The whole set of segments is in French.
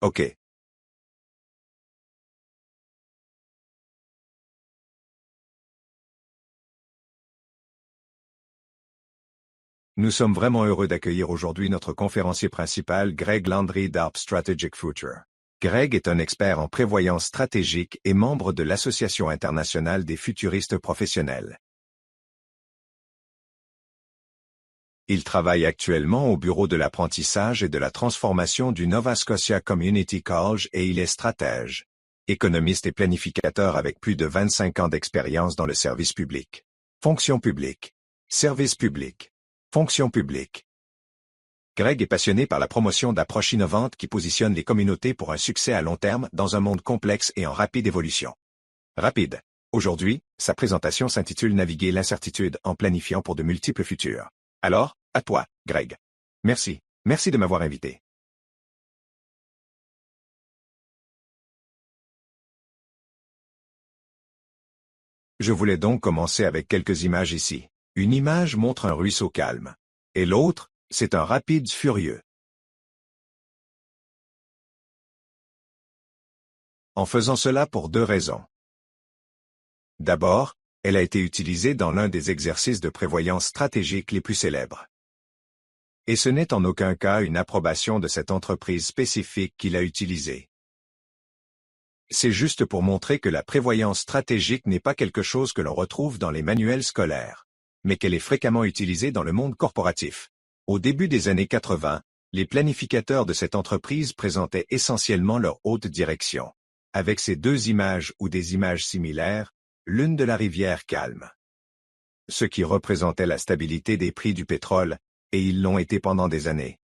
OK. Nous sommes vraiment heureux d'accueillir aujourd'hui notre conférencier principal, Greg Landry d'ARP Strategic Future. Greg est un expert en prévoyance stratégique et membre de l'Association internationale des futuristes professionnels. Il travaille actuellement au bureau de l'apprentissage et de la transformation du Nova Scotia Community College et il est stratège, économiste et planificateur avec plus de 25 ans d'expérience dans le service public. Fonction publique. Service public. Fonction publique. Greg est passionné par la promotion d'approches innovantes qui positionnent les communautés pour un succès à long terme dans un monde complexe et en rapide évolution. Rapide. Aujourd'hui, sa présentation s'intitule Naviguer l'incertitude en planifiant pour de multiples futurs. Alors, à toi, Greg. Merci. Merci de m'avoir invité. Je voulais donc commencer avec quelques images ici. Une image montre un ruisseau calme. Et l'autre, c'est un rapide furieux. En faisant cela pour deux raisons. D'abord, elle a été utilisée dans l'un des exercices de prévoyance stratégique les plus célèbres. Et ce n'est en aucun cas une approbation de cette entreprise spécifique qui l'a utilisée. C'est juste pour montrer que la prévoyance stratégique n'est pas quelque chose que l'on retrouve dans les manuels scolaires, mais qu'elle est fréquemment utilisée dans le monde corporatif. Au début des années 80, les planificateurs de cette entreprise présentaient essentiellement leur haute direction, avec ces deux images ou des images similaires, l'une de la rivière calme, ce qui représentait la stabilité des prix du pétrole, et ils l'ont été pendant des années.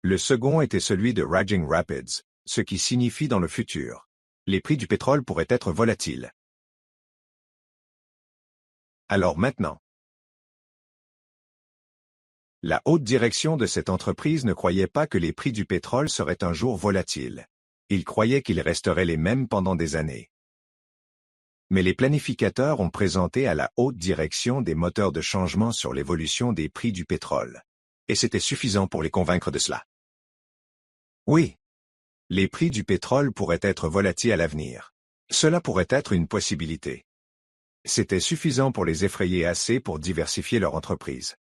Le second était celui de Raging Rapids, ce qui signifie dans le futur. Les prix du pétrole pourraient être volatiles. Alors maintenant, la haute direction de cette entreprise ne croyait pas que les prix du pétrole seraient un jour volatiles. Ils croyaient qu'ils resteraient les mêmes pendant des années. Mais les planificateurs ont présenté à la haute direction des moteurs de changement sur l'évolution des prix du pétrole. Et c'était suffisant pour les convaincre de cela. Oui. Les prix du pétrole pourraient être volatiles à l'avenir. Cela pourrait être une possibilité. C'était suffisant pour les effrayer assez pour diversifier leur entreprise.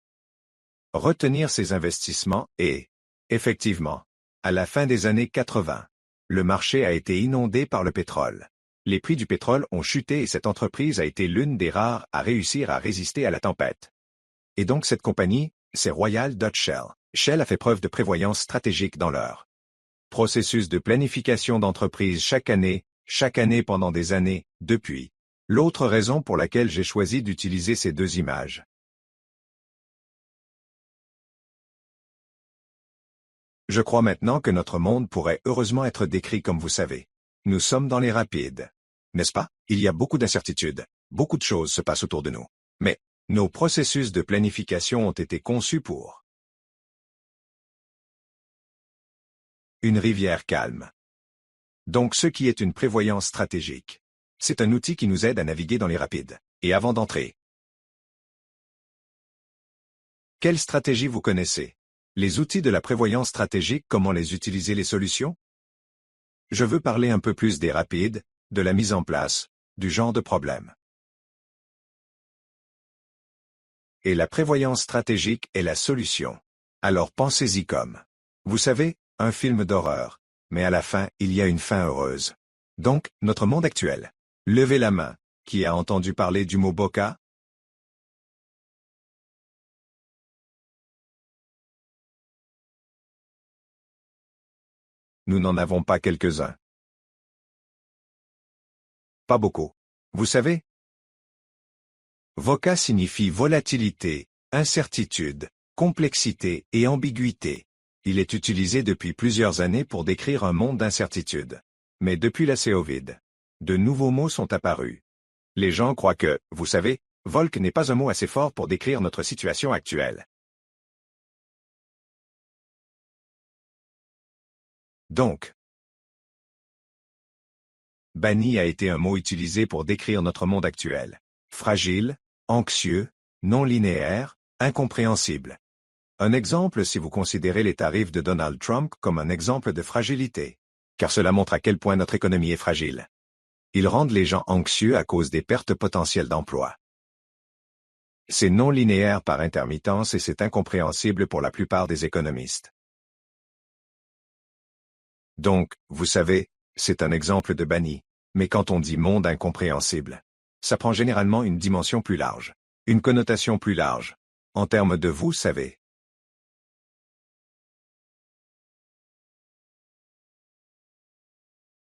Retenir ces investissements et, effectivement, à la fin des années 80, le marché a été inondé par le pétrole. Les prix du pétrole ont chuté et cette entreprise a été l'une des rares à réussir à résister à la tempête. Et donc cette compagnie, c'est Royal Dutch Shell. Shell a fait preuve de prévoyance stratégique dans leur processus de planification d'entreprise chaque année pendant des années, depuis. L'autre raison pour laquelle j'ai choisi d'utiliser ces deux images. Je crois maintenant que notre monde pourrait heureusement être décrit comme vous savez. Nous sommes dans les rapides. N'est-ce pas? Il y a beaucoup d'incertitudes. Beaucoup de choses se passent autour de nous. Mais, nos processus de planification ont été conçus pour une rivière calme. Donc ce qui est une prévoyance stratégique. C'est un outil qui nous aide à naviguer dans les rapides. Et avant d'entrer, quelle stratégie vous connaissez? Les outils de la prévoyance stratégique, comment les utiliser, les solutions? Je veux parler un peu plus des rapides, de la mise en place, du genre de problème. Et la prévoyance stratégique est la solution. Alors pensez-y comme, vous savez, un film d'horreur, mais à la fin, il y a une fin heureuse. Donc, notre monde actuel. Levez la main. Qui a entendu parler du mot BOCA? Nous n'en avons pas quelques-uns. Pas beaucoup. Vous savez? VOCA signifie volatilité, incertitude, complexité et ambiguïté. Il est utilisé depuis plusieurs années pour décrire un monde d'incertitude. Mais depuis la COVID, de nouveaux mots sont apparus. Les gens croient que, vous savez, VOLC n'est pas un mot assez fort pour décrire notre situation actuelle. Donc, banni a été un mot utilisé pour décrire notre monde actuel. Fragile, anxieux, non linéaire, incompréhensible. Un exemple si vous considérez les tarifs de Donald Trump comme un exemple de fragilité. Car cela montre à quel point notre économie est fragile. Ils rendent les gens anxieux à cause des pertes potentielles d'emplois. C'est non linéaire par intermittence et c'est incompréhensible pour la plupart des économistes. Donc, vous savez, c'est un exemple de banni. Mais quand on dit monde incompréhensible, ça prend généralement une dimension plus large, une connotation plus large, en termes de vous savez.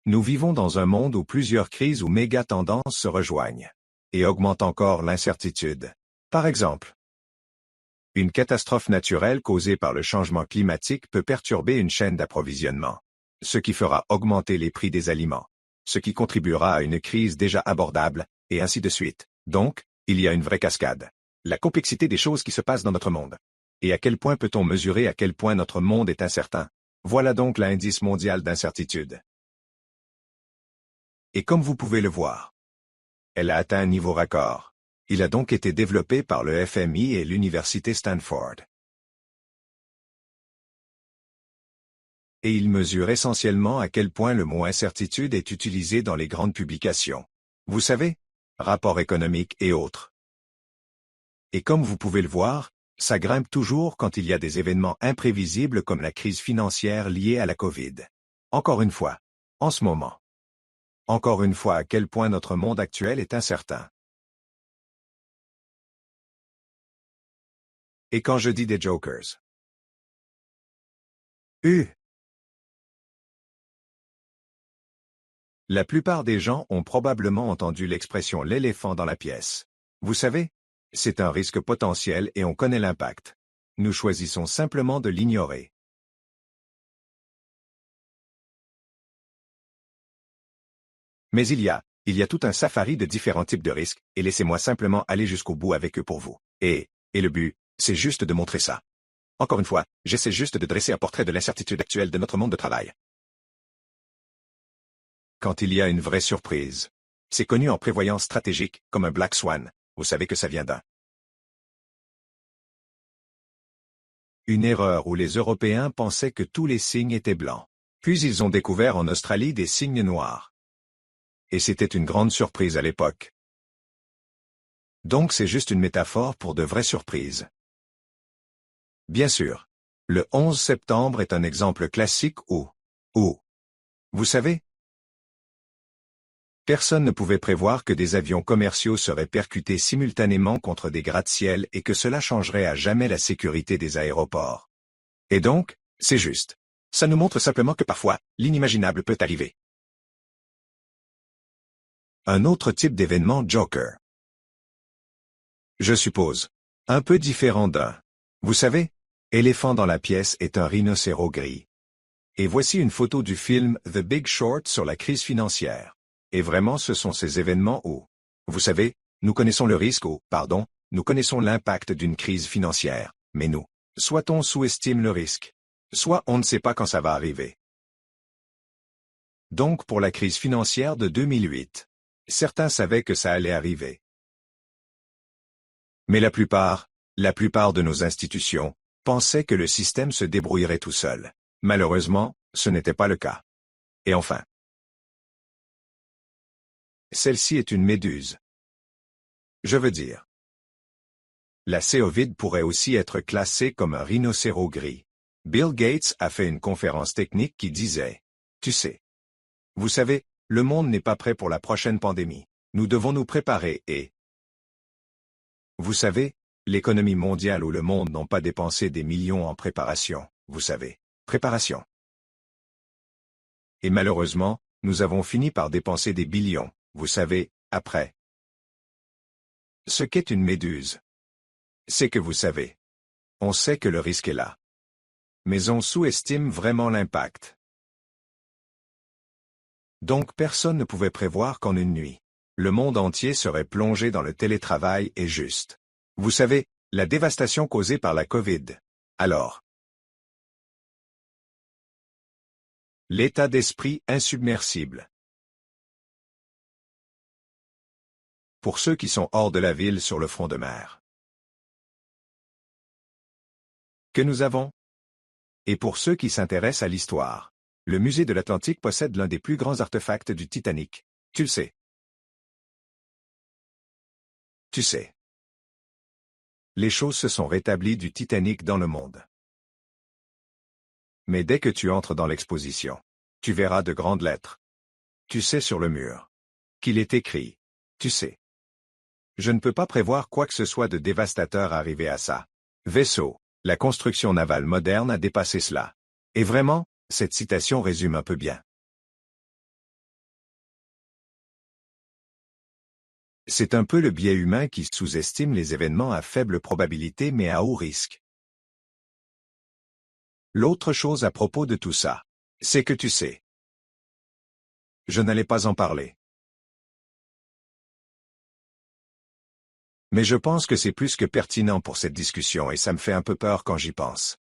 Nous vivons dans un monde où plusieurs crises ou méga-tendances se rejoignent et augmentent encore l'incertitude. Par exemple, une catastrophe naturelle causée par le changement climatique peut perturber une chaîne d'approvisionnement, ce qui fera augmenter les prix des aliments, ce qui contribuera à une crise déjà abordable, et ainsi de suite. Donc, il y a une vraie cascade. La complexité des choses qui se passent dans notre monde. Et à quel point peut-on mesurer à quel point notre monde est incertain? Voilà donc l'indice mondial d'incertitude. Et comme vous pouvez le voir, elle a atteint un niveau record. Il a donc été développé par le FMI et l'Université Stanford. Et il mesure essentiellement à quel point le mot incertitude est utilisé dans les grandes publications. Vous savez, rapports économiques et autres. Et comme vous pouvez le voir, ça grimpe toujours quand il y a des événements imprévisibles comme la crise financière liée à la Covid. Encore une fois, en ce moment. Encore une fois à quel point notre monde actuel est incertain. Et quand je dis des jokers. La plupart des gens ont probablement entendu l'expression l'éléphant dans la pièce. Vous savez, c'est un risque potentiel et on connaît l'impact. Nous choisissons simplement de l'ignorer. Mais il y a tout un safari de différents types de risques, et laissez-moi simplement aller jusqu'au bout avec eux pour vous. Et le but, c'est juste de montrer ça. Encore une fois, j'essaie juste de dresser un portrait de l'incertitude actuelle de notre monde de travail. Quand il y a une vraie surprise. C'est connu en prévoyance stratégique, comme un Black Swan. Vous savez que ça vient d'un. Une erreur où les Européens pensaient que tous les signes étaient blancs. Puis ils ont découvert en Australie des signes noirs. Et c'était une grande surprise à l'époque. Donc c'est juste une métaphore pour de vraies surprises. Bien sûr. Le 11 septembre est un exemple classique où, vous savez, personne ne pouvait prévoir que des avions commerciaux seraient percutés simultanément contre des gratte-ciel et que cela changerait à jamais la sécurité des aéroports. Et donc, c'est juste. Ça nous montre simplement que parfois, l'inimaginable peut arriver. Un autre type d'événement Joker. Je suppose. Un peu différent d'un. Vous savez, éléphant dans la pièce est un rhinocéros gris. Et voici une photo du film The Big Short sur la crise financière. Et vraiment ce sont ces événements où, vous savez, nous connaissons le risque ou, nous connaissons l'impact d'une crise financière, mais soit on sous-estime le risque, soit on ne sait pas quand ça va arriver. Donc pour la crise financière de 2008, certains savaient que ça allait arriver. Mais la plupart de nos institutions, pensaient que le système se débrouillerait tout seul. Malheureusement, ce n'était pas le cas. Et enfin, celle-ci est une méduse. Je veux dire, la Covid pourrait aussi être classée comme un rhinocéros gris. Bill Gates a fait une conférence technique qui disait, tu sais, vous savez, le monde n'est pas prêt pour la prochaine pandémie. Nous devons nous préparer et, vous savez, l'économie mondiale ou le monde n'ont pas dépensé des millions en préparation, vous savez, préparation. Et malheureusement, nous avons fini par dépenser des billions, vous savez, après. Ce qu'est une méduse, c'est que vous savez, on sait que le risque est là. Mais on sous-estime vraiment l'impact. Donc personne ne pouvait prévoir qu'en une nuit, le monde entier serait plongé dans le télétravail et juste. Vous savez, la dévastation causée par la Covid. Alors, l'état d'esprit insubmersible. Pour ceux qui sont hors de la ville sur le front de mer. que nous avons. Et pour ceux qui s'intéressent à l'histoire, le musée de l'Atlantique possède l'un des plus grands artefacts du Titanic. Tu le sais. Tu sais. Les choses se sont rétablies du Titanic dans le monde. Mais dès que tu entres dans l'exposition, tu verras de grandes lettres. Tu sais sur le mur qu'il est écrit. Tu sais. Je ne peux pas prévoir quoi que ce soit de dévastateur arrivé à ça. Vaisseau. La construction navale moderne a dépassé cela. Et vraiment, cette citation résume un peu bien. C'est un peu le biais humain qui sous-estime les événements à faible probabilité mais à haut risque. L'autre chose à propos de tout ça, c'est que tu sais. Je n'allais pas en parler. Mais je pense que c'est plus que pertinent pour cette discussion et ça me fait un peu peur quand j'y pense.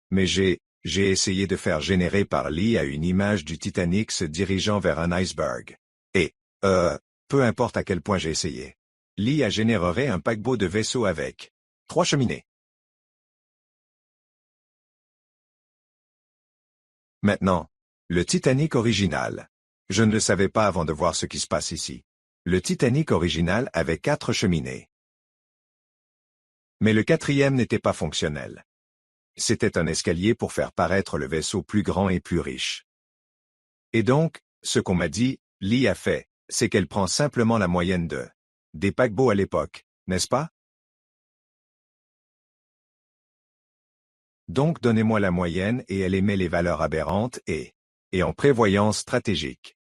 Mais j'ai essayé de faire générer par l'IA une image du Titanic se dirigeant vers un iceberg. Et, peu importe à quel point j'ai essayé. L'IA générerait un paquebot de vaisseaux avec 3 cheminées. Maintenant, le Titanic original. Je ne le savais pas avant de voir ce qui se passe ici. Le Titanic original avait 4 cheminées. Mais le 4e n'était pas fonctionnel. C'était un escalier pour faire paraître le vaisseau plus grand et plus riche. Et donc, ce qu'on m'a dit, l'IA fait, c'est qu'elle prend simplement la moyenne des paquebots à l'époque, n'est-ce pas? Donc donnez-moi la moyenne et elle émet les valeurs aberrantes et en prévoyance stratégique.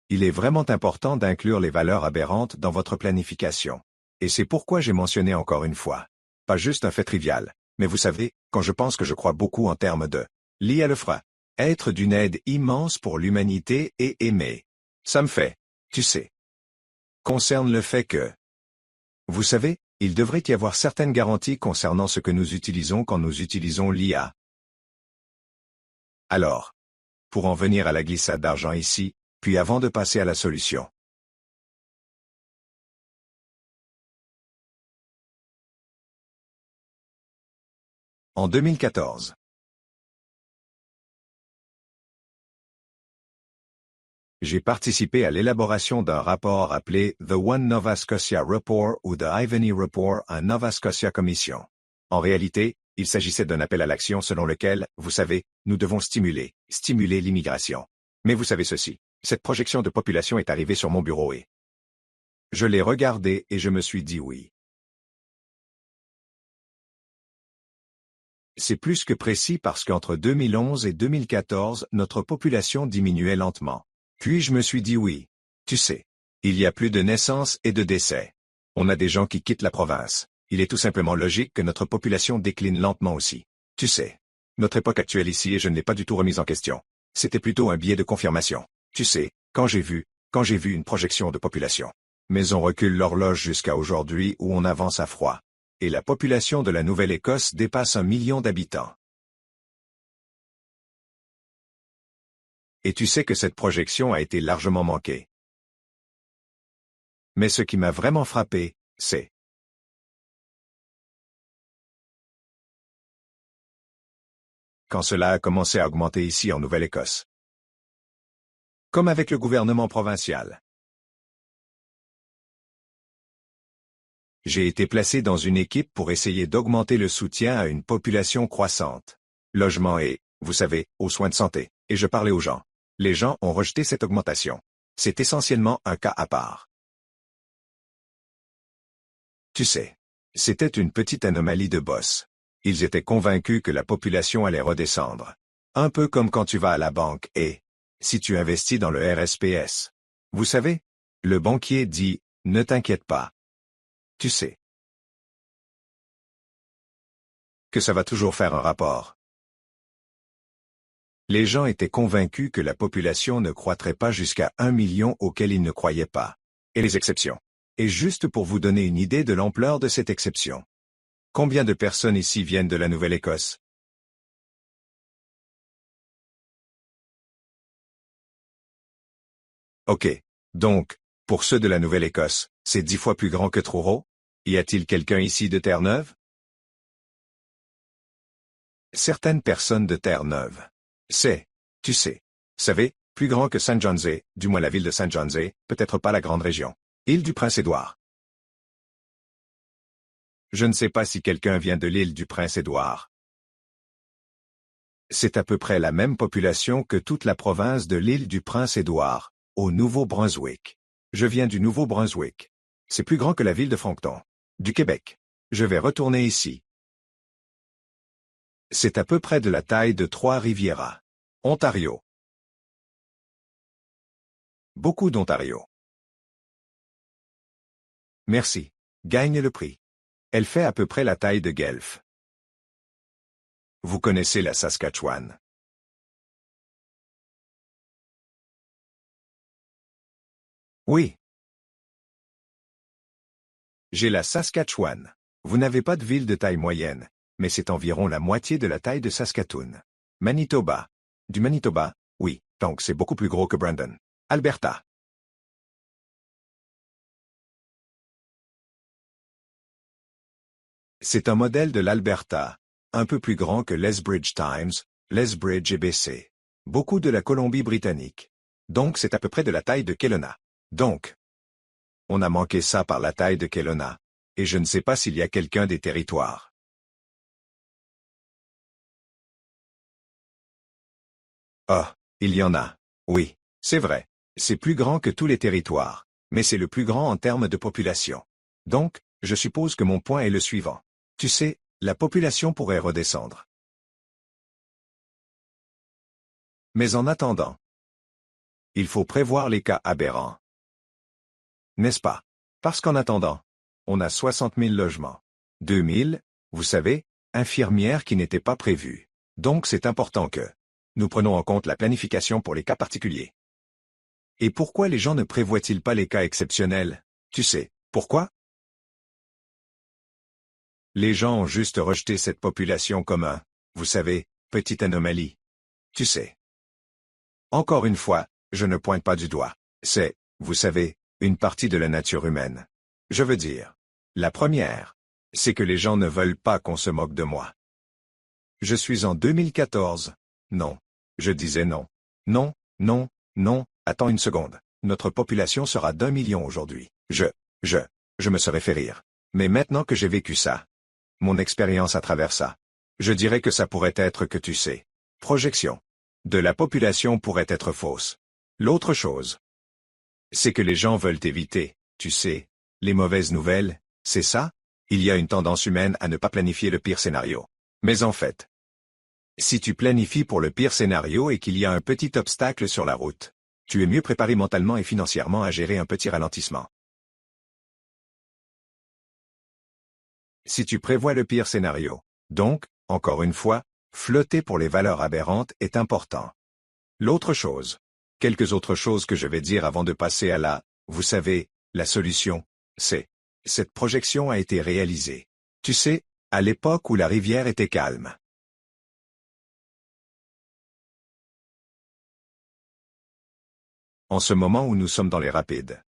Il est vraiment important d'inclure les valeurs aberrantes dans votre planification. Et c'est pourquoi j'ai mentionné encore une fois. Pas juste un fait trivial, mais vous savez, quand je pense que je crois beaucoup en termes de l'IA le fera, être d'une aide immense pour l'humanité et aimer. Ça me fait, tu sais. Concerne le fait que, vous savez, il devrait y avoir certaines garanties concernant ce que nous utilisons quand nous utilisons l'IA. Alors, pour en venir à la glissade d'argent ici, puis avant de passer à la solution. En 2014. J'ai participé à l'élaboration d'un rapport appelé The One Nova Scotia Report ou The Ivany Report à Nova Scotia Commission. En réalité, il s'agissait d'un appel à l'action selon lequel, vous savez, nous devons stimuler l'immigration. Mais vous savez ceci, cette projection de population est arrivée sur mon bureau et je l'ai regardée et je me suis dit oui. C'est plus que précis parce qu'entre 2011 et 2014, notre population diminuait lentement. Puis je me suis dit oui. Tu sais, il y a plus de naissances et de décès. On a des gens qui quittent la province. Il est tout simplement logique que notre population décline lentement aussi. Tu sais, notre époque actuelle ici et je ne l'ai pas du tout remise en question. C'était plutôt un biais de confirmation. Tu sais, quand j'ai vu une projection de population. Mais on recule l'horloge jusqu'à aujourd'hui où on avance à froid. Et la population de la Nouvelle-Écosse dépasse 1 million d'habitants. Et tu sais que cette projection a été largement manquée. Mais ce qui m'a vraiment frappé, c'est quand cela a commencé à augmenter ici en Nouvelle-Écosse. Comme avec le gouvernement provincial. J'ai été placé dans une équipe pour essayer d'augmenter le soutien à une population croissante. Logement et, vous savez, aux soins de santé. Et je parlais aux gens. Les gens ont rejeté cette augmentation. C'est essentiellement un cas à part. Tu sais, c'était une petite anomalie de boss. Ils étaient convaincus que la population allait redescendre. Un peu comme quand tu vas à la banque et, si tu investis dans le RSPS. Vous savez, le banquier dit, ne t'inquiète pas. Tu sais que ça va toujours faire un rapport. Les gens étaient convaincus que la population ne croîtrait pas jusqu'à 1 million auquel ils ne croyaient pas. Et les exceptions. Et juste pour vous donner une idée de l'ampleur de cette exception. Combien de personnes ici viennent de la Nouvelle-Écosse? Ok. Donc, pour ceux de la Nouvelle-Écosse, c'est 10 fois plus grand que Truro? Y a-t-il quelqu'un ici de Terre-Neuve? Certaines personnes de Terre-Neuve. C'est, tu sais, savez, plus grand que Saint John's, du moins la ville de Saint John's, peut-être pas la grande région. Île du Prince-Édouard. Je ne sais pas si quelqu'un vient de l'île du Prince-Édouard. C'est à peu près la même population que toute la province de l'île du Prince-Édouard, au Nouveau-Brunswick. Je viens du Nouveau-Brunswick. C'est plus grand que la ville de Fredericton, du Québec. Je vais retourner ici. C'est à peu près de la taille de Trois-Rivières. Ontario. Beaucoup d'Ontario. Merci. Gagne le prix. Elle fait à peu près la taille de Guelph. Vous connaissez la Saskatchewan. Oui. J'ai la Saskatchewan. Vous n'avez pas de ville de taille moyenne, mais c'est environ la moitié de la taille de Saskatoon. Manitoba. Du Manitoba, oui, donc c'est beaucoup plus gros que Brandon. Alberta. C'est un modèle de l'Alberta, un peu plus grand que Lethbridge Times, Lethbridge et BC. Beaucoup de la Colombie-Britannique. Donc c'est à peu près de la taille de Kelowna. Donc, on a manqué ça par la taille de Kelowna, et je ne sais pas s'il y a quelqu'un des territoires. Ah, il y en a. Oui, c'est vrai. C'est plus grand que tous les territoires, mais c'est le plus grand en termes de population. Donc, je suppose que mon point est le suivant. Tu sais, la population pourrait redescendre. Mais en attendant, il faut prévoir les cas aberrants. N'est-ce pas? Parce qu'en attendant, on a 60 000 logements. 2 000, vous savez, infirmières qui n'étaient pas prévues. Donc c'est important que nous prenons en compte la planification pour les cas particuliers. Et pourquoi les gens ne prévoient-ils pas les cas exceptionnels? Tu sais, pourquoi? Les gens ont juste rejeté cette population comme un, vous savez, petite anomalie. Tu sais. Encore une fois, je ne pointe pas du doigt. C'est, vous savez, une partie de la nature humaine. Je veux dire, la première, c'est que les gens ne veulent pas qu'on se moque de moi. Je suis en 2014. Non. Je disais non. Non, non, non, attends une seconde. Notre population sera d'1 million aujourd'hui. Je me serais fait rire. Mais maintenant que j'ai vécu ça, mon expérience à travers ça, je dirais que ça pourrait être que tu sais. Projection de la population pourrait être fausse. L'autre chose, c'est que les gens veulent éviter, tu sais, les mauvaises nouvelles, c'est ça? Il y a une tendance humaine à ne pas planifier le pire scénario. Mais en fait, si tu planifies pour le pire scénario et qu'il y a un petit obstacle sur la route, tu es mieux préparé mentalement et financièrement à gérer un petit ralentissement. Si tu prévois le pire scénario, donc, encore une fois, flotter pour les valeurs aberrantes est important. L'autre chose, quelques autres choses que je vais dire avant de passer à vous savez, la solution, c'est, cette projection a été réalisée. Tu sais, à l'époque où la rivière était calme. En ce moment où nous sommes dans les rapides.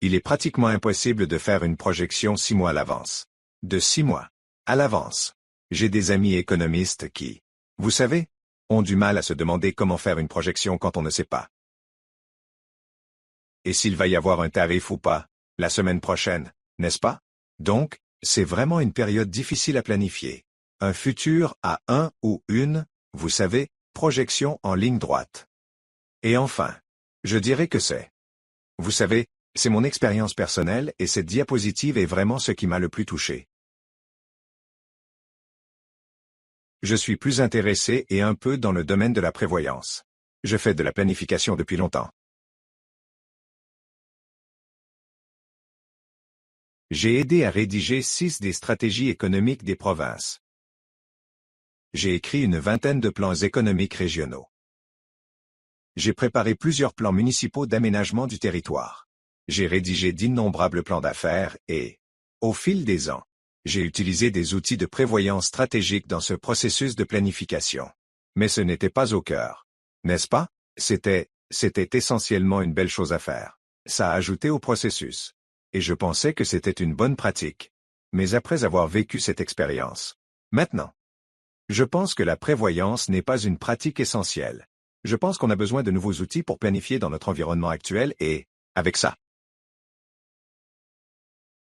Il est pratiquement impossible de faire une projection 6 mois à l'avance. De 6 mois à l'avance. J'ai des amis économistes qui, vous savez, ont du mal à se demander comment faire une projection quand on ne sait pas. Et s'il va y avoir un tarif ou pas, la semaine prochaine, n'est-ce pas? Donc, c'est vraiment une période difficile à planifier. Un futur à un ou une, vous savez, projection en ligne droite. Et enfin, je dirais que c'est. Vous savez, c'est mon expérience personnelle et cette diapositive est vraiment ce qui m'a le plus touché. Je suis plus intéressé et un peu dans le domaine de la prévoyance. Je fais de la planification depuis longtemps. J'ai aidé à rédiger 6 des stratégies économiques des provinces. J'ai écrit une vingtaine de plans économiques régionaux. J'ai préparé plusieurs plans municipaux d'aménagement du territoire. J'ai rédigé d'innombrables plans d'affaires et, au fil des ans, j'ai utilisé des outils de prévoyance stratégique dans ce processus de planification. Mais ce n'était pas au cœur. N'est-ce pas? C'était essentiellement une belle chose à faire. Ça a ajouté au processus. et je pensais que c'était une bonne pratique. Mais après avoir vécu cette expérience, maintenant, je pense que la prévoyance n'est pas une pratique essentielle. Je pense qu'on a besoin de nouveaux outils pour planifier dans notre environnement actuel et, avec ça,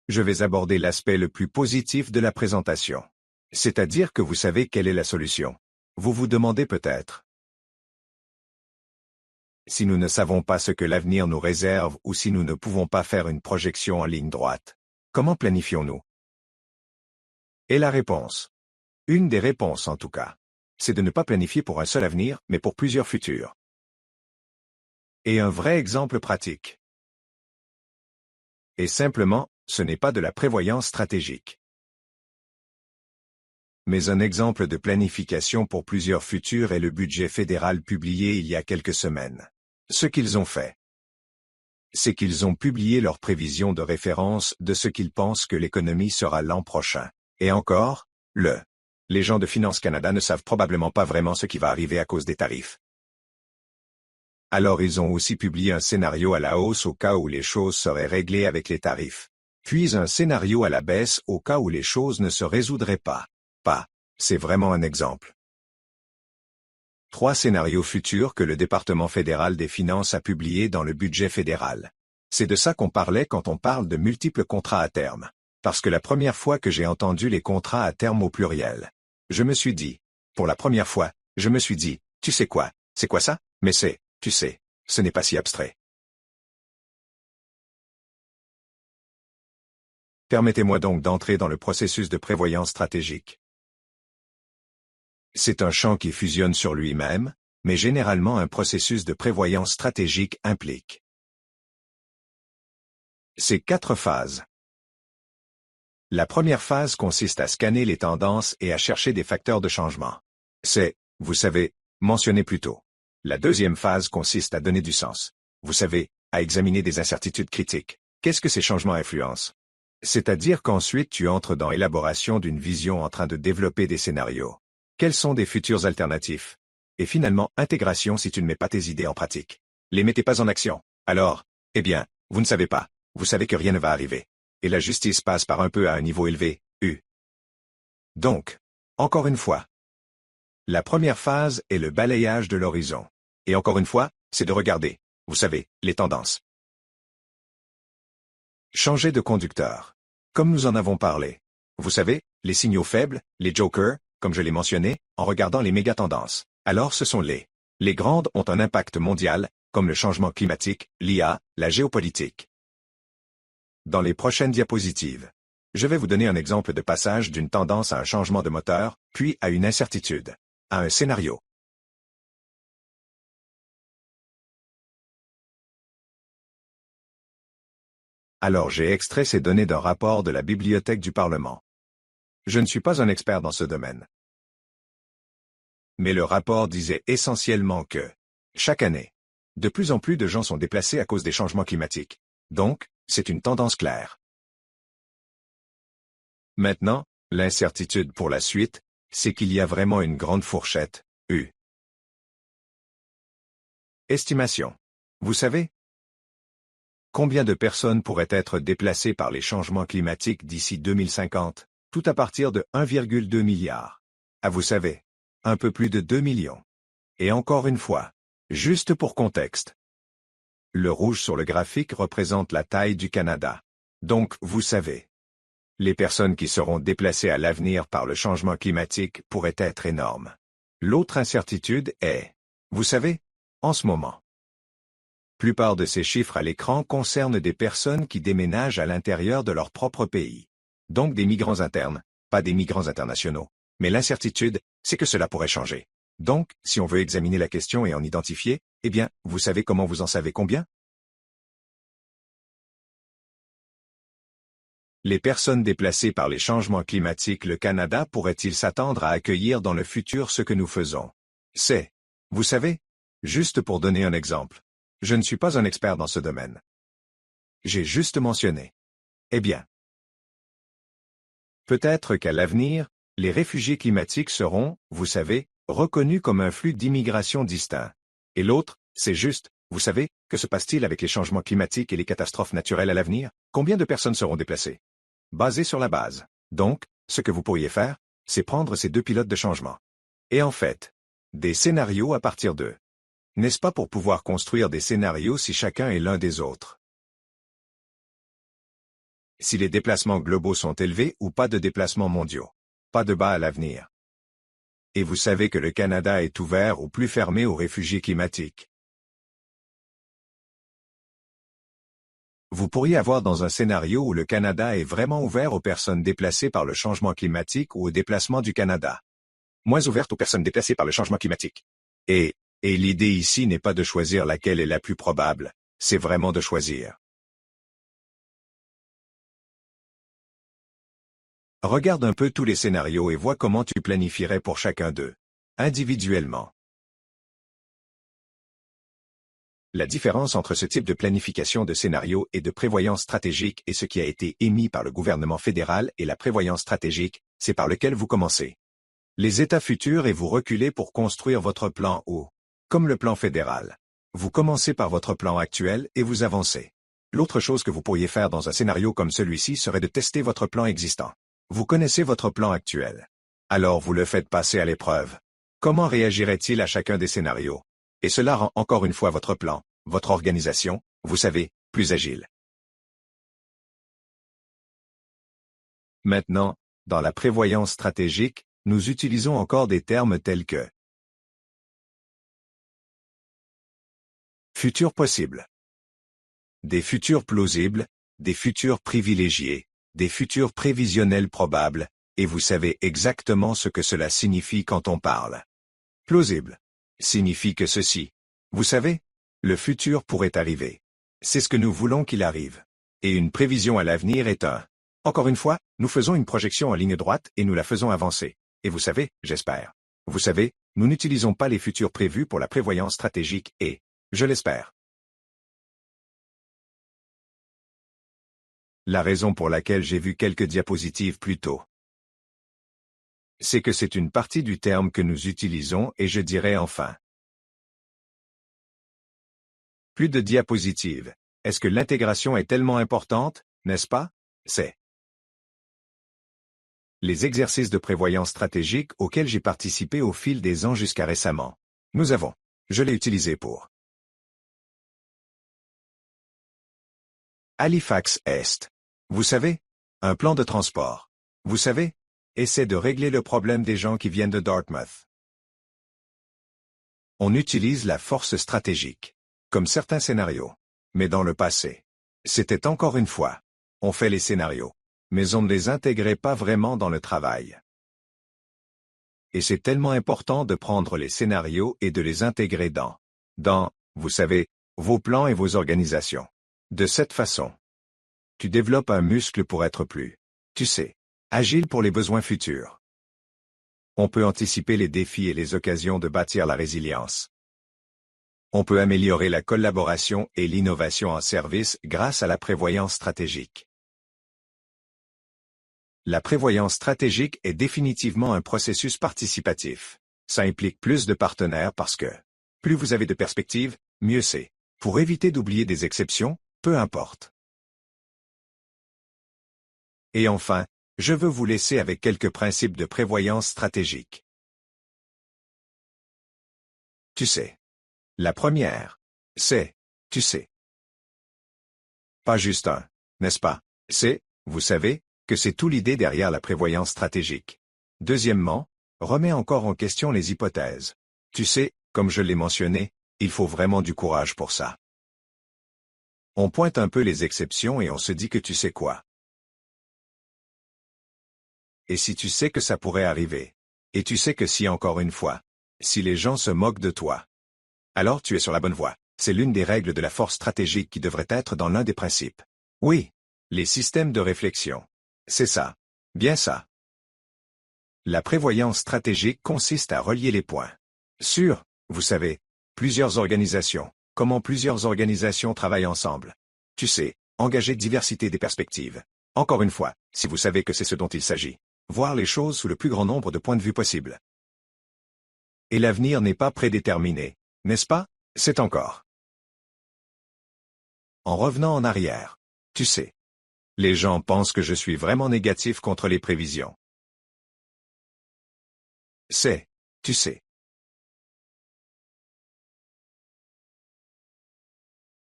je vais aborder l'aspect le plus positif de la présentation. C'est-à-dire que vous savez quelle est la solution. Vous vous demandez peut-être, si nous ne savons pas ce que l'avenir nous réserve ou si nous ne pouvons pas faire une projection en ligne droite, comment planifions-nous? Et la réponse, une des réponses en tout cas, c'est de ne pas planifier pour un seul avenir, mais pour plusieurs futurs. Et un vrai exemple pratique. Et simplement, ce n'est pas de la prévoyance stratégique, mais un exemple de planification pour plusieurs futurs est le budget fédéral publié il y a quelques semaines. Ce qu'ils ont fait, c'est qu'ils ont publié leurs prévisions de référence de ce qu'ils pensent que l'économie sera l'an prochain. Et encore, les gens de Finance Canada ne savent probablement pas vraiment ce qui va arriver à cause des tarifs. Alors ils ont aussi publié un scénario à la hausse au cas où les choses seraient réglées avec les tarifs. Puis un scénario à la baisse au cas où les choses ne se résoudraient pas. C'est vraiment un exemple. 3 scénarios futurs que le département fédéral des finances a publiés dans le budget fédéral. C'est de ça qu'on parlait quand on parle de multiples contrats à terme. Parce que la première fois que j'ai entendu les contrats à terme au pluriel, je me suis dit, pour la première fois, je me suis dit, tu sais quoi, c'est quoi ça? Mais tu sais, ce n'est pas si abstrait. Permettez-moi donc d'entrer dans le processus de prévoyance stratégique. C'est un champ qui fusionne sur lui-même, mais généralement un processus de prévoyance stratégique implique ces 4 phases. La première phase consiste à scanner les tendances et à chercher des facteurs de changement. C'est, vous savez, mentionné plus tôt. La deuxième phase consiste à donner du sens. Vous savez, à examiner des incertitudes critiques. Qu'est-ce que ces changements influencent? C'est-à-dire qu'ensuite tu entres dans l'élaboration d'une vision en train de développer des scénarios. Quels sont des futurs alternatifs? Et finalement, intégration si tu ne mets pas tes idées en pratique. Les mettez pas en action. Alors, eh bien, vous ne savez pas. Vous savez que rien ne va arriver. Et la justice passe par un peu à un niveau élevé, Donc, encore une fois, la première phase est le balayage de l'horizon. Et encore une fois, c'est de regarder, vous savez, les tendances. Changer de conducteur. Comme nous en avons parlé. Vous savez, les signaux faibles, les jokers, comme je l'ai mentionné, en regardant les méga-tendances. Alors ce sont les grandes ont un impact mondial, comme le changement climatique, l'IA, la géopolitique. Dans les prochaines diapositives, je vais vous donner un exemple de passage d'une tendance à un changement de moteur, puis à une incertitude, à un scénario. Alors j'ai extrait ces données d'un rapport de la Bibliothèque du Parlement. Je ne suis pas un expert dans ce domaine. Mais le rapport disait essentiellement que, chaque année, de plus en plus de gens sont déplacés à cause des changements climatiques. Donc, c'est une tendance claire. Maintenant, l'incertitude pour la suite, c'est qu'il y a vraiment une grande fourchette, Estimation. Vous savez, combien de personnes pourraient être déplacées par les changements climatiques d'ici 2050, tout à partir de 1,2 milliard. Ah vous savez, un peu plus de 2 millions. Et encore une fois, juste pour contexte. Le rouge sur le graphique représente la taille du Canada. Donc, vous savez, les personnes qui seront déplacées à l'avenir par le changement climatique pourraient être énormes. L'autre incertitude est, vous savez, en ce moment. Plupart de ces chiffres à l'écran concernent des personnes qui déménagent à l'intérieur de leur propre pays. Donc des migrants internes, pas des migrants internationaux. Mais l'incertitude, c'est que cela pourrait changer. Donc, si on veut examiner la question et en identifier, eh bien, vous savez comment vous en savez combien? Les personnes déplacées par les changements climatiques, le Canada pourrait-il s'attendre à accueillir dans le futur ce que nous faisons? C'est, vous savez, juste pour donner un exemple. Je ne suis pas un expert dans ce domaine. J'ai juste mentionné. Eh bien, peut-être qu'à l'avenir, les réfugiés climatiques seront, vous savez, reconnus comme un flux d'immigration distinct. Et l'autre, c'est juste, Vous savez, que se passe-t-il avec les changements climatiques et les catastrophes naturelles à l'avenir? Combien de personnes seront déplacées? Basé sur la base. Donc, ce que vous pourriez faire, c'est prendre ces deux pilotes de changement. Et en fait, des scénarios à partir d'eux. N'est-ce pas pour pouvoir construire des scénarios si chacun est l'un des autres? Si les déplacements globaux sont élevés ou pas de déplacements mondiaux. Pas de bas à l'avenir. Et vous savez que le Canada est ouvert ou plus fermé aux réfugiés climatiques. Vous pourriez avoir dans un scénario où le Canada est vraiment ouvert aux personnes déplacées par le changement climatique ou au déplacement du Canada. Moins ouverte aux personnes déplacées par le changement climatique. Et l'idée ici n'est pas de choisir laquelle est la plus probable, c'est vraiment de choisir. Regarde un peu tous les scénarios et vois comment tu planifierais pour chacun d'eux, individuellement. La différence entre ce type de planification de scénario et de prévoyance stratégique et ce qui a été émis par le gouvernement fédéral et la prévoyance stratégique, c'est par lequel vous commencez. Les états futurs et vous reculez pour construire votre plan ou, comme le plan fédéral. Vous commencez par votre plan actuel et vous avancez. L'autre chose que vous pourriez faire dans un scénario comme celui-ci serait de tester votre plan existant. Vous connaissez votre plan actuel. Alors vous le faites passer à l'épreuve. Comment réagirait-il à chacun des scénarios? Et cela rend encore une fois votre plan, votre organisation, vous savez, plus agile. Maintenant, dans la prévoyance stratégique, nous utilisons encore des termes tels que futur possible, des futurs plausibles, des futurs privilégiés, des futurs prévisionnels probables, et vous savez exactement ce que cela signifie quand on parle. Plausible signifie que ceci. Vous savez, le futur pourrait arriver. C'est ce que nous voulons qu'il arrive. Et une prévision à l'avenir est un. Encore une fois, nous faisons une projection en ligne droite et nous la faisons avancer. Et vous savez, j'espère. Vous savez, nous n'utilisons pas les futurs prévus pour la prévoyance stratégique et, je l'espère. La raison pour laquelle j'ai vu quelques diapositives plus tôt, c'est que c'est une partie du terme que nous utilisons et je dirais enfin. Plus de diapositives. Est-ce que l'intégration est tellement importante, n'est-ce pas? C'est les exercices de prévoyance stratégique auxquels j'ai participé au fil des ans jusqu'à récemment. Je l'ai utilisé pour Halifax Est. Vous savez, un plan de transport. Vous savez, essaie de régler le problème des gens qui viennent de Dartmouth. On utilise la force stratégique, comme certains scénarios. Mais dans le passé, c'était encore une fois, on fait les scénarios, mais on ne les intégrait pas vraiment dans le travail. Et c'est tellement important de prendre les scénarios et de les intégrer dans, vous savez, vos plans et vos organisations. De cette façon, tu développes un muscle pour être plus, agile pour les besoins futurs. On peut anticiper les défis et les occasions de bâtir la résilience. On peut améliorer la collaboration et l'innovation en service grâce à la prévoyance stratégique. La prévoyance stratégique est définitivement un processus participatif. Ça implique plus de partenaires parce que, plus vous avez de perspectives, mieux c'est. Pour éviter d'oublier des exceptions, peu importe. Et enfin, je veux vous laisser avec quelques principes de prévoyance stratégique. La première, c'est, pas juste un, n'est-ce pas? C'est, vous savez, que c'est tout l'idée derrière la prévoyance stratégique. Deuxièmement, remets encore en question les hypothèses. Comme je l'ai mentionné, il faut vraiment du courage pour ça. On pointe un peu les exceptions et on se dit que tu sais quoi. Et si tu sais que ça pourrait arriver, et tu sais que si encore une fois, si les gens se moquent de toi, alors tu es sur la bonne voie. C'est l'une des règles de la force stratégique qui devrait être dans l'un des principes. Oui, les systèmes de réflexion. C'est ça. Bien ça. La prévoyance stratégique consiste à relier les points. Sur, vous savez, plusieurs organisations. Comment plusieurs organisations travaillent ensemble. Engager diversité des perspectives. Encore une fois, si vous savez que c'est ce dont il s'agit. Voir les choses sous le plus grand nombre de points de vue possible. Et l'avenir n'est pas prédéterminé, n'est-ce pas? C'est encore en revenant en arrière. Tu sais. Les gens pensent que je suis vraiment négatif contre les prévisions. Tu sais.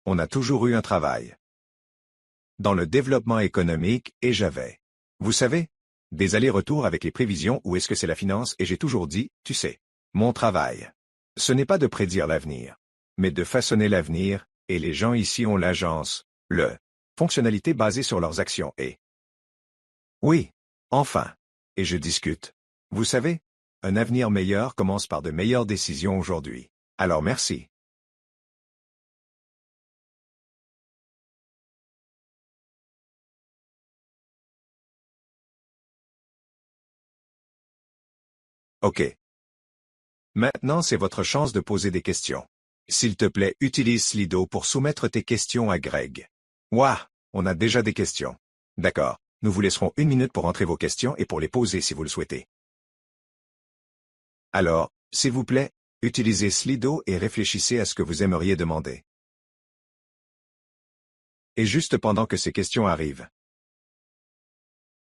On a toujours eu un travail. Dans le développement économique et j'avais. Vous savez? Des allers-retours avec les prévisions ou est-ce que c'est la finance et j'ai toujours dit, tu sais. Mon travail. Ce n'est pas de prédire l'avenir, mais de façonner l'avenir, et les gens ici ont l'agence, fonctionnalité basée sur leurs actions et... Oui. Enfin. Et je discute. Vous savez? Un avenir meilleur commence par de meilleures décisions aujourd'hui. Alors merci. OK. Maintenant c'est votre chance de poser des questions. S'il te plaît, utilise Slido pour soumettre tes questions à Greg. Ouah, on a déjà des questions. D'accord, nous vous laisserons 1 minute pour entrer vos questions et pour les poser si vous le souhaitez. Alors, s'il vous plaît, utilisez Slido et réfléchissez à ce que vous aimeriez demander. Et juste pendant que ces questions arrivent,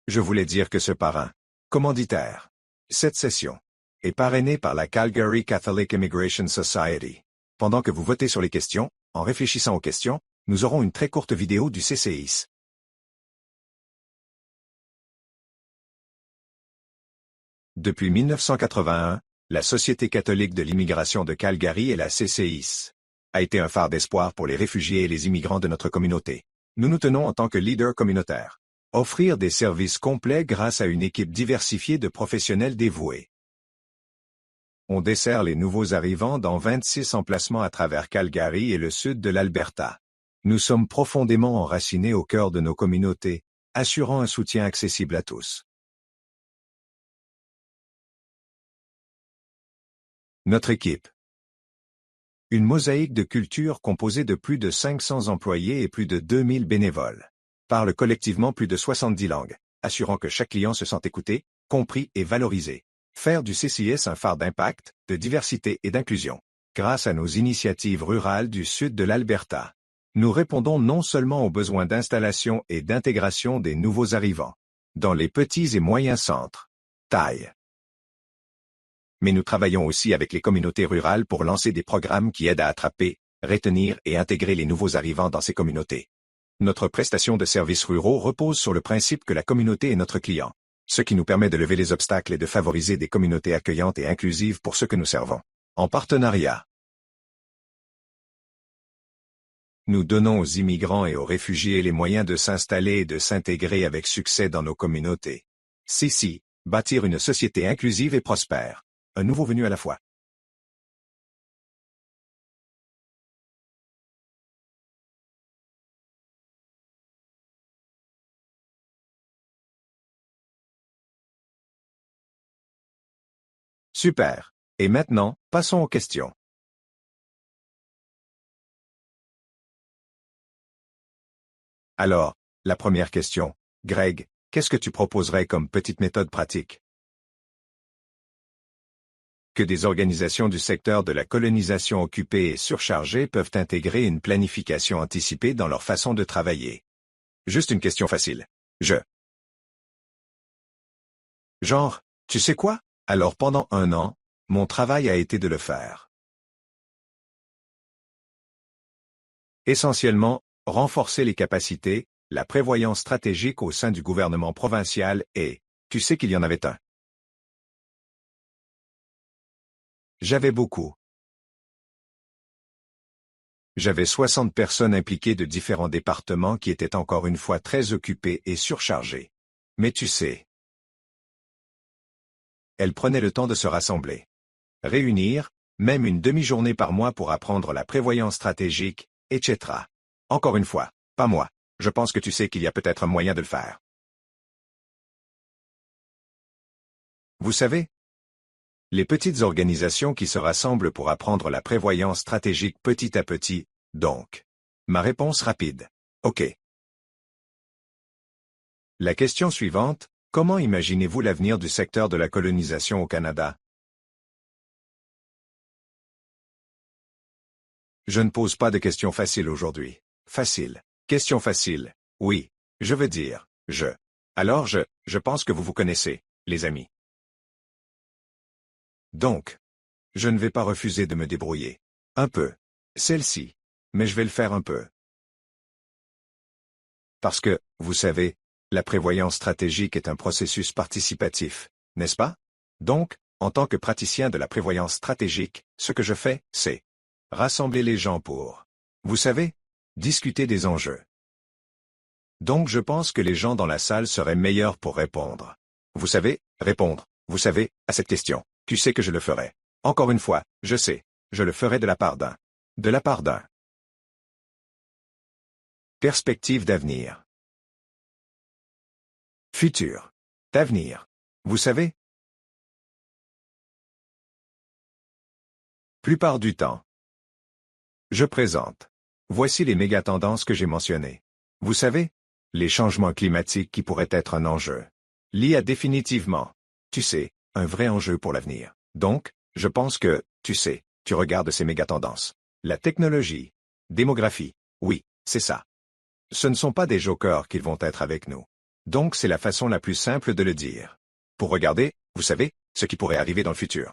je voulais dire que ce parrain, commanditaire, cette session, est parrainé par la Calgary Catholic Immigration Society. Pendant que vous votez sur les questions, en réfléchissant aux questions, nous aurons une très courte vidéo du CCIS. Depuis 1981, la Société catholique de l'immigration de Calgary et la CCIS a été un phare d'espoir pour les réfugiés et les immigrants de notre communauté. Nous nous tenons en tant que leaders communautaires. Offrir des services complets grâce à une équipe diversifiée de professionnels dévoués. On dessert les nouveaux arrivants dans 26 emplacements à travers Calgary et le sud de l'Alberta. Nous sommes profondément enracinés au cœur de nos communautés, assurant un soutien accessible à tous. Notre équipe. Une mosaïque de cultures composée de plus de 500 employés et plus de 2000 bénévoles. Parle collectivement plus de 70 langues, assurant que chaque client se sent écouté, compris et valorisé. Faire du CCIS un phare d'impact, de diversité et d'inclusion. Grâce à nos initiatives rurales du sud de l'Alberta, nous répondons non seulement aux besoins d'installation et d'intégration des nouveaux arrivants, dans les petits et moyens centres, taille. Mais nous travaillons aussi avec les communautés rurales pour lancer des programmes qui aident à attraper, retenir et intégrer les nouveaux arrivants dans ces communautés. Notre prestation de services ruraux repose sur le principe que la communauté est notre client, ce qui nous permet de lever les obstacles et de favoriser des communautés accueillantes et inclusives pour ceux que nous servons. En partenariat, nous donnons aux immigrants et aux réfugiés les moyens de s'installer et de s'intégrer avec succès dans nos communautés. CC, bâtir une société inclusive et prospère. Un nouveau venu à la fois. Super. Et maintenant, passons aux questions. Alors, la première question. Greg, qu'est-ce que tu proposerais comme petite méthode pratique? Que des organisations du secteur de la colonisation occupée et surchargée peuvent intégrer une planification anticipée dans leur façon de travailler. Juste une question facile. Genre, tu sais quoi? Alors pendant 1 an, mon travail a été de le faire. Essentiellement, renforcer les capacités, la prévoyance stratégique au sein du gouvernement provincial et, tu sais qu'il y en avait un. J'avais beaucoup. J'avais 60 personnes impliquées de différents départements qui étaient encore une fois très occupées et surchargées. Mais tu sais, elles prenaient le temps de se rassembler. Réunir, même une demi-journée par mois pour apprendre la prévoyance stratégique, etc. Encore une fois, pas moi. Je pense que tu sais qu'il y a peut-être un moyen de le faire. Vous savez, les petites organisations qui se rassemblent pour apprendre la prévoyance stratégique petit à petit, donc. Ma réponse rapide. OK. La question suivante, comment imaginez-vous l'avenir du secteur de la colonisation au Canada? Je ne pose pas de questions faciles aujourd'hui. Facile. Question facile. Oui. Je veux dire, je. Alors je pense que vous vous connaissez, les amis. Donc, je ne vais pas refuser de me débrouiller. Un peu. Celle-ci. Mais je vais le faire un peu. Parce que, vous savez, la prévoyance stratégique est un processus participatif, n'est-ce pas? Donc, en tant que praticien de la prévoyance stratégique, ce que je fais, c'est rassembler les gens pour, vous savez, discuter des enjeux. Donc je pense que les gens dans la salle seraient meilleurs pour répondre. Vous savez, répondre, vous savez, à cette question. Tu sais que je le ferai. Encore une fois, je sais. Je le ferai de la part d'un. De la part d'un. Perspective d'avenir. Futur. D'avenir. Vous savez? Plupart du temps. Je présente. Voici les méga-tendances que j'ai mentionnées. Vous savez? Les changements climatiques qui pourraient être un enjeu. L'IA définitivement. Tu sais, un vrai enjeu pour l'avenir. Donc, je pense que, tu sais, tu regardes ces méga-tendances. La technologie. Démographie. Oui, c'est ça. Ce ne sont pas des jokers qui vont être avec nous. Donc c'est la façon la plus simple de le dire. Pour regarder, vous savez, ce qui pourrait arriver dans le futur.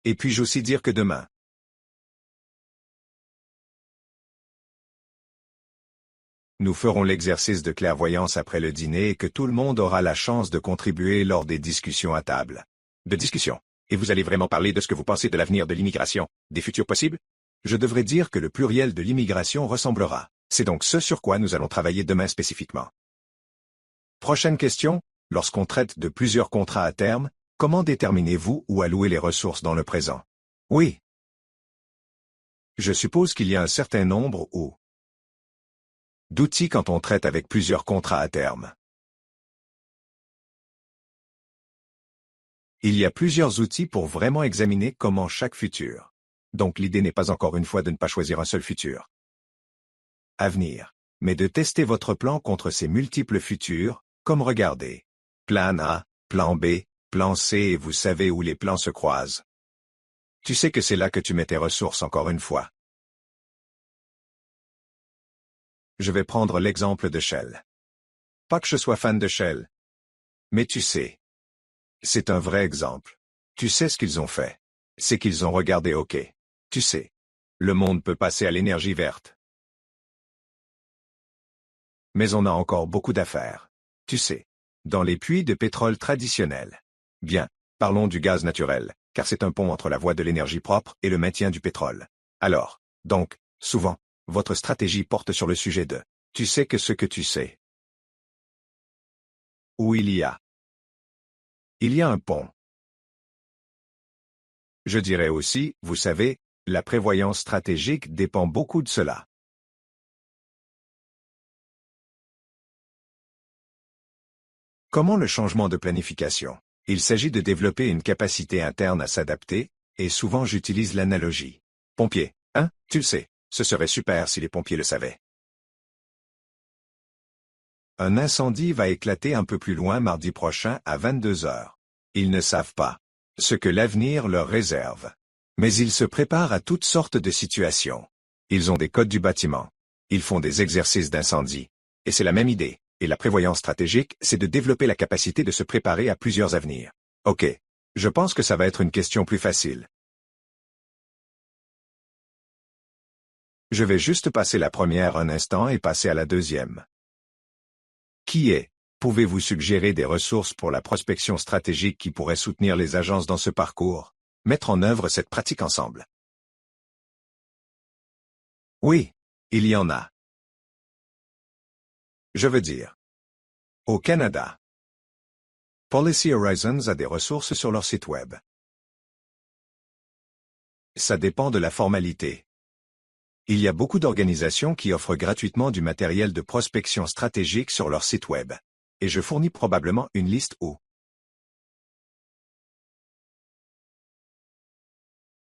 Et puis-je aussi dire que demain, nous ferons l'exercice de clairvoyance après le dîner et que tout le monde aura la chance de contribuer lors des discussions à table. De discussion. Et vous allez vraiment parler de ce que vous pensez de l'avenir de l'immigration, des futurs possibles? Je devrais dire que le pluriel de l'immigration ressemblera. C'est donc ce sur quoi nous allons travailler demain spécifiquement. Prochaine question. Lorsqu'on traite de plusieurs contrats à terme, comment déterminez-vous où allouer les ressources dans le présent? Oui. Je suppose qu'il y a un certain nombre d'outils quand on traite avec plusieurs contrats à terme. Il y a plusieurs outils pour vraiment examiner comment chaque futur. Donc l'idée n'est pas encore une fois de ne pas choisir un seul futur à venir, mais de tester votre plan contre ces multiples futurs, comme regardez. Plan A, plan B, plan C et vous savez où les plans se croisent. Tu sais que c'est là que tu mets tes ressources encore une fois. Je vais prendre l'exemple de Shell. Pas que je sois fan de Shell. Mais tu sais. C'est un vrai exemple. Tu sais ce qu'ils ont fait. C'est qu'ils ont regardé OK. Tu sais. Le monde peut passer à l'énergie verte. Mais on a encore beaucoup d'affaires. Tu sais. Dans les puits de pétrole traditionnels. Bien, parlons du gaz naturel, car c'est un pont entre la voie de l'énergie propre et le maintien du pétrole. Alors, donc, souvent, votre stratégie porte sur le sujet de « tu sais que ce que tu sais ». Où il y a un pont. Je dirais aussi, vous savez, la prévoyance stratégique dépend beaucoup de cela. Comment le changement de planification? Il s'agit de développer une capacité interne à s'adapter, et souvent j'utilise l'analogie. Pompier, hein, tu le sais, ce serait super si les pompiers le savaient. Un incendie va éclater un peu plus loin mardi prochain à 22 heures. Ils ne savent pas ce que l'avenir leur réserve. Mais ils se préparent à toutes sortes de situations. Ils ont des codes du bâtiment. Ils font des exercices d'incendie. Et c'est la même idée. Et la prévoyance stratégique, c'est de développer la capacité de se préparer à plusieurs avenirs. Ok. Je pense que ça va être une question plus facile. Je vais juste passer la première un instant et passer à la deuxième. Qui est? Pouvez-vous suggérer des ressources pour la prospection stratégique qui pourraient soutenir les agences dans ce parcours? Mettre en œuvre cette pratique ensemble. Oui, il y en a. Je veux dire. Au Canada. Policy Horizons a des ressources sur leur site web. Ça dépend de la formalité. Il y a beaucoup d'organisations qui offrent gratuitement du matériel de prospection stratégique sur leur site web. Et je fournis probablement une liste où.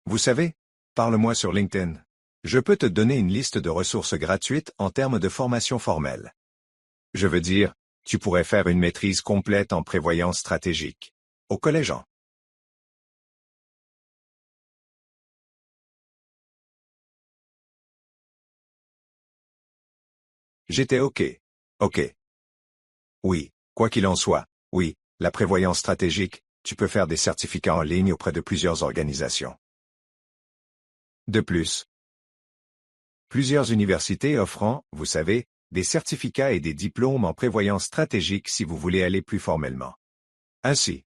Vous savez, parle-moi sur LinkedIn. Je peux te donner une liste de ressources gratuites en termes de formation formelle. Je veux dire, tu pourrais faire une maîtrise complète en prévoyance stratégique. Au collège. J'étais OK. OK. Oui, quoi qu'il en soit, oui, la prévoyance stratégique, tu peux faire des certificats en ligne auprès de plusieurs organisations. De plus, plusieurs universités offrant, vous savez, des certificats et des diplômes en prévoyance stratégique si vous voulez aller plus formellement. Ainsi,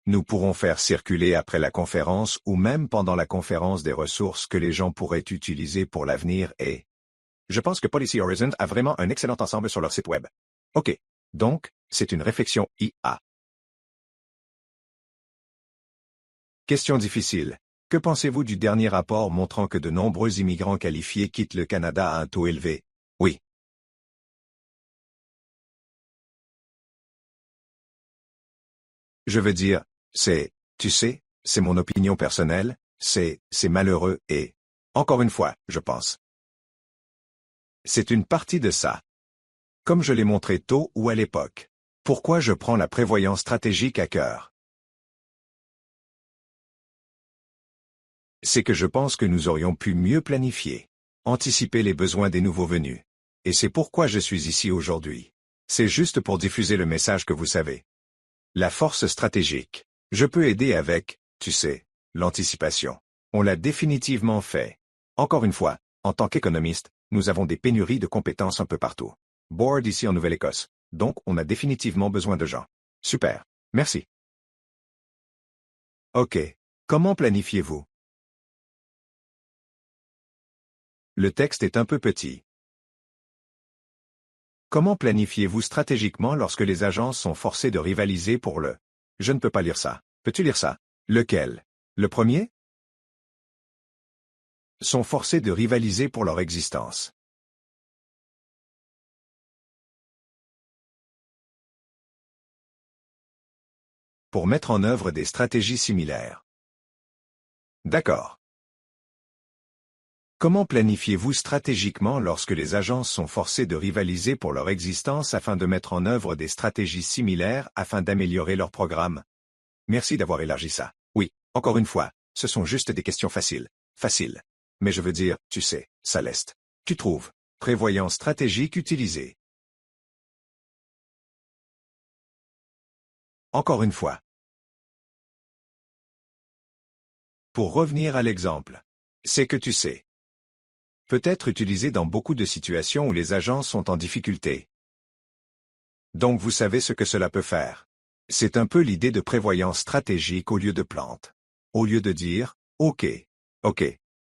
nous pourrons faire circuler après la conférence ou même pendant la conférence des ressources que les gens pourraient utiliser pour l'avenir et je pense que Policy Horizon a vraiment un excellent ensemble sur leur site web. OK. Donc, c'est une réflexion IA. Question difficile. Que pensez-vous du dernier rapport montrant que de nombreux immigrants qualifiés quittent le Canada à un taux élevé? Oui. Je veux dire, tu sais, c'est mon opinion personnelle, c'est malheureux et, encore une fois, je pense. C'est une partie de ça. Comme je l'ai montré tôt ou à l'époque. Pourquoi je prends la prévoyance stratégique à cœur? C'est que je pense que nous aurions pu mieux planifier, anticiper les besoins des nouveaux venus. Et c'est pourquoi je suis ici aujourd'hui. C'est juste pour diffuser le message que vous savez. La force stratégique. Je peux aider avec, tu sais, l'anticipation. On l'a définitivement fait. Encore une fois, en tant qu'économiste, nous avons des pénuries de compétences un peu partout. Board ici en Nouvelle-Écosse. Donc, on a définitivement besoin de gens. Super. Merci. OK. Comment planifiez-vous? Le texte est un peu petit. Comment planifiez-vous stratégiquement lorsque les agences sont forcées de rivaliser pour le... Je ne peux pas lire ça. Peux-tu lire ça? Lequel? Le premier? Sont forcés de rivaliser pour leur existence. Pour mettre en œuvre des stratégies similaires. D'accord. Comment planifiez-vous stratégiquement lorsque les agences sont forcées de rivaliser pour leur existence afin de mettre en œuvre des stratégies similaires afin d'améliorer leur programme? Merci d'avoir élargi ça. Oui, encore une fois, ce sont juste des questions faciles. Faciles. Mais je veux dire, tu sais, ça l'est. Tu trouves. Prévoyance stratégique utilisée. Encore une fois. Pour revenir à l'exemple. C'est que tu sais. Peut être utilisé dans beaucoup de situations où les agences sont en difficulté. Donc vous savez ce que cela peut faire. C'est un peu l'idée de prévoyance stratégique au lieu de plante. Au lieu de dire, OK,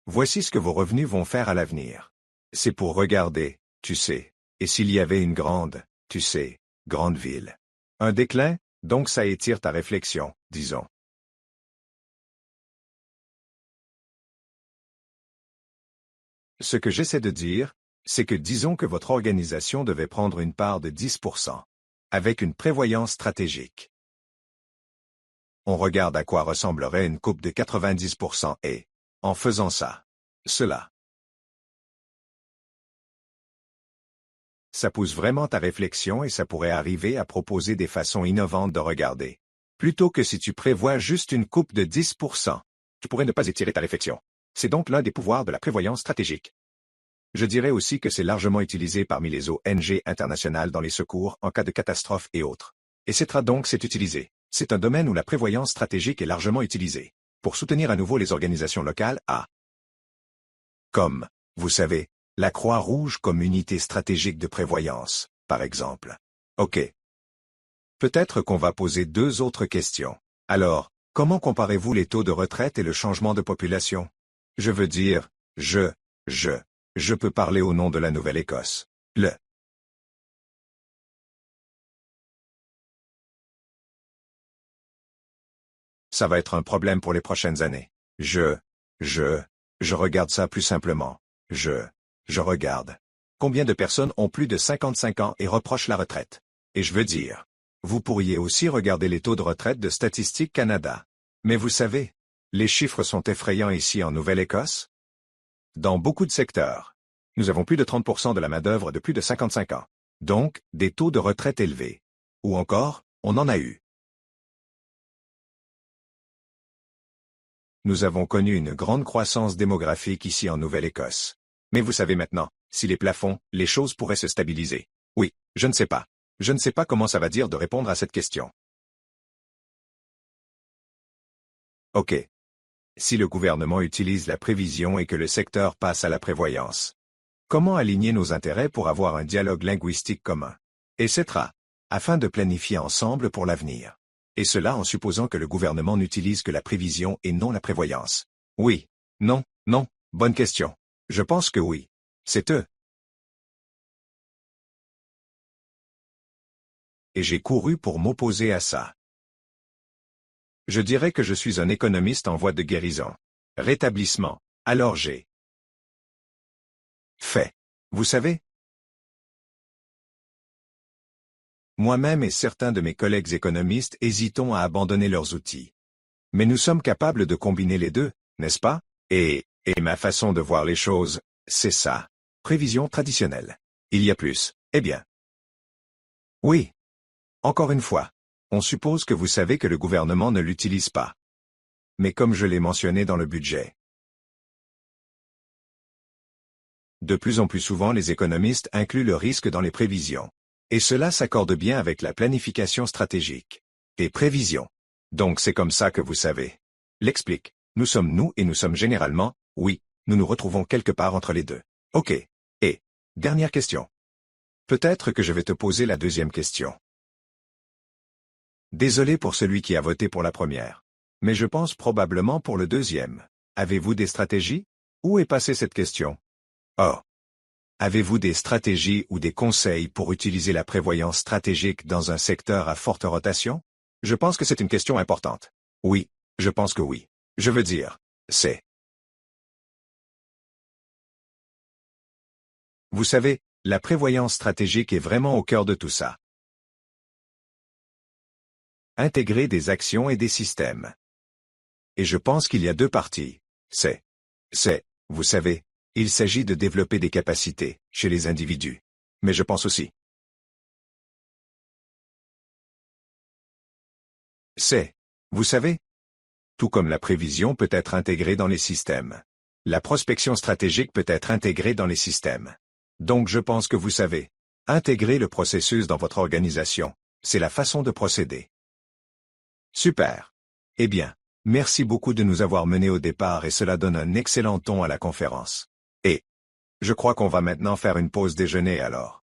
voici ce que vos revenus vont faire à l'avenir. C'est pour regarder, tu sais, et s'il y avait une grande, tu sais, grande ville. Un déclin, donc ça étire ta réflexion, disons. Ce que j'essaie de dire, c'est que disons que votre organisation devait prendre une part de 10%, avec une prévoyance stratégique. On regarde à quoi ressemblerait une coupe de 90% et, en faisant ça, cela. Ça pousse vraiment ta réflexion et ça pourrait arriver à proposer des façons innovantes de regarder. Plutôt que si tu prévois juste une coupe de 10%, tu pourrais ne pas étirer ta réflexion. C'est donc l'un des pouvoirs de la prévoyance stratégique. Je dirais aussi que c'est largement utilisé parmi les ONG internationales dans les secours en cas de catastrophe et autres. Et c'est utilisé. C'est un domaine où la prévoyance stratégique est largement utilisée. Pour soutenir à nouveau les organisations locales comme, vous savez, la Croix-Rouge comme unité stratégique de prévoyance, par exemple. OK. Peut-être qu'on va poser deux autres questions. Alors, comment comparez-vous les taux de retraite et le changement de population? Je veux dire, je peux parler au nom de la Nouvelle-Écosse. Ça va être un problème pour les prochaines années. Je regarde ça plus simplement. Je regarde. Combien de personnes ont plus de 55 ans et reprochent la retraite? Et je veux dire, vous pourriez aussi regarder les taux de retraite de Statistique Canada. Mais vous savez, les chiffres sont effrayants ici en Nouvelle-Écosse. Dans beaucoup de secteurs, nous avons plus de 30% de la main-d'œuvre de plus de 55 ans. Donc, des taux de retraite élevés. Ou encore, on en a eu. Nous avons connu une grande croissance démographique ici en Nouvelle-Écosse. Mais vous savez maintenant, si les plafonds, les choses pourraient se stabiliser. Oui, je ne sais pas. Je ne sais pas comment ça va dire de répondre à cette question. Ok. Si le gouvernement utilise la prévision et que le secteur passe à la prévoyance. Comment aligner nos intérêts pour avoir un dialogue linguistique commun, etc., afin de planifier ensemble pour l'avenir. Et cela en supposant que le gouvernement n'utilise que la prévision et non la prévoyance. Oui. Non, non, bonne question. Je pense que oui. C'est eux. Et j'ai couru pour m'opposer à ça. Je dirais que je suis un économiste en voie de guérison. Rétablissement. Alors j'ai fait. Vous savez? Moi-même et certains de mes collègues économistes hésitons à abandonner leurs outils. Mais nous sommes capables de combiner les deux, n'est-ce pas? Et ma façon de voir les choses, c'est ça. Prévision traditionnelle. Il y a plus. Eh bien. Oui. Encore une fois. On suppose que vous savez que le gouvernement ne l'utilise pas. Mais comme je l'ai mentionné dans le budget. De plus en plus souvent les économistes incluent le risque dans les prévisions. Et cela s'accorde bien avec la planification stratégique. Et prévisions. Donc c'est comme ça que vous savez. L'explique. Nous sommes nous et nous sommes généralement, oui, nous nous retrouvons quelque part entre les deux. Ok. Et, dernière question. Peut-être que je vais te poser la deuxième question. Désolé pour celui qui a voté pour la première. Mais je pense probablement pour le deuxième. Avez-vous des stratégies? Où est passée cette question? Oh. Avez-vous des stratégies ou des conseils pour utiliser la prévoyance stratégique dans un secteur à forte rotation? Je pense que c'est une question importante. Oui, je pense que oui. Je veux dire, c'est. Vous savez, la prévoyance stratégique est vraiment au cœur de tout ça. Intégrer des actions et des systèmes. Et je pense qu'il y a deux parties. Vous savez, il s'agit de développer des capacités, chez les individus. Mais je pense aussi. Vous savez, tout comme la prévision peut être intégrée dans les systèmes. La prospection stratégique peut être intégrée dans les systèmes. Donc je pense que vous savez. Intégrer le processus dans votre organisation, c'est la façon de procéder. Super. Eh bien, merci beaucoup de nous avoir menés au départ et cela donne un excellent ton à la conférence. Et je crois qu'on va maintenant faire une pause déjeuner alors.